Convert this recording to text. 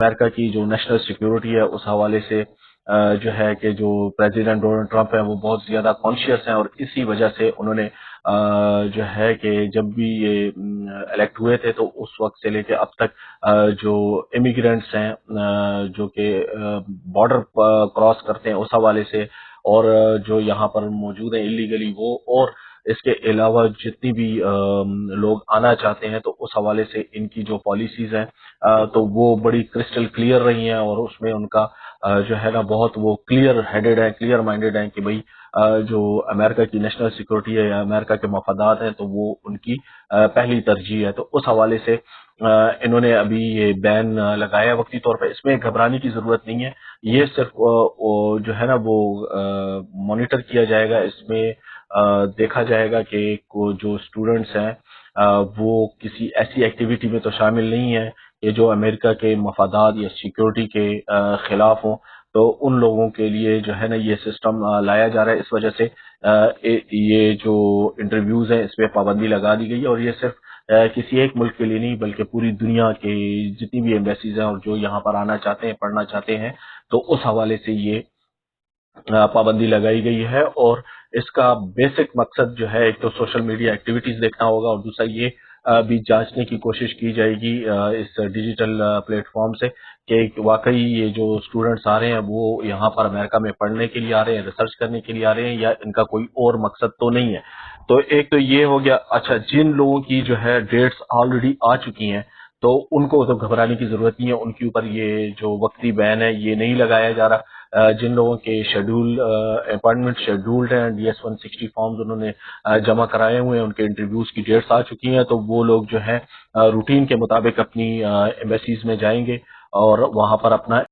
America की जो national security है उस हवाले से जो है कि जो प्रेसिडेंट डोनाल्ड ट्रंप है वो बहुत ज़्यादा कॉन्शियस हैं, और इसी वजह से उन्होंने जो है कि जब भी ये इलेक्ट हुए थे तो उस वक्त से लेके अब तक जो इमिग्रेंट्स हैं जो कि बॉर्डर क्रॉस करते हैं उस हवाले से, और जो यहाँ पर मौजूद हैं इलीगली वो, और इसके अलावा जितनी भी लोग आना चाहते हैं तो उस हवाले से इनकी जो पॉलिसीज हैं तो वो बड़ी क्रिस्टल क्लियर रही हैं, और उसमें उनका जो है ना बहुत वो क्लियर हेडेड है, क्लियर माइंडेड है कि भाई जो अमेरिका की नेशनल सिक्योरिटी है या अमेरिका के मफादात हैं तो वो उनकी पहली तरजीह है। तो उस हवाले से इन्होंने अभी ये बैन लगाया वक्ती तौर पर। इसमें घबराने की जरूरत नहीं है, ये सिर्फ जो है ना वो मॉनिटर किया जाएगा। इसमें देखा जाएगा कि जो स्टूडेंट्स हैं वो किसी ऐसी एक्टिविटी में तो शामिल नहीं है कि जो अमेरिका के मफादात या सिक्योरिटी के खिलाफ हों। तो उन लोगों के लिए जो है ना ये सिस्टम लाया जा रहा है। इस वजह से ये जो इंटरव्यूज हैं इस पे पाबंदी लगा दी गई है, और ये सिर्फ किसी एक मुल्क के लिए नहीं बल्कि पूरी दुनिया के जितनी भी एम्बेसीज हैं और जो यहाँ पर आना चाहते हैं, पढ़ना चाहते हैं, तो उस हवाले से ये पाबंदी लगाई गई है। और इसका बेसिक मकसद जो है, एक तो सोशल मीडिया एक्टिविटीज देखना होगा, और दूसरा ये भी जांचने की कोशिश की जाएगी इस डिजिटल प्लेटफॉर्म से कि वाकई ये जो स्टूडेंट्स आ रहे हैं वो यहाँ पर अमेरिका में पढ़ने के लिए आ रहे हैं, रिसर्च करने के लिए आ रहे हैं, या इनका कोई और मकसद तो नहीं है। तो एक तो ये हो गया। अच्छा, जिन लोगों की जो है डेट्स ऑलरेडी आ चुकी हैं तो उनको तो घबराने की जरूरत नहीं है, उनके ऊपर ये जो वक्ती बैन है ये नहीं लगाया जा रहा। जिन लोगों के शेड्यूल अपॉइंटमेंट शेड्यूल्ड हैं, DS-160 फॉर्म्स उन्होंने जमा कराए हुए हैं, उनके इंटरव्यूज की डेट्स आ चुकी हैं, तो वो लोग जो है रूटीन के मुताबिक अपनी एम्बेसीज में जाएंगे और वहां पर अपना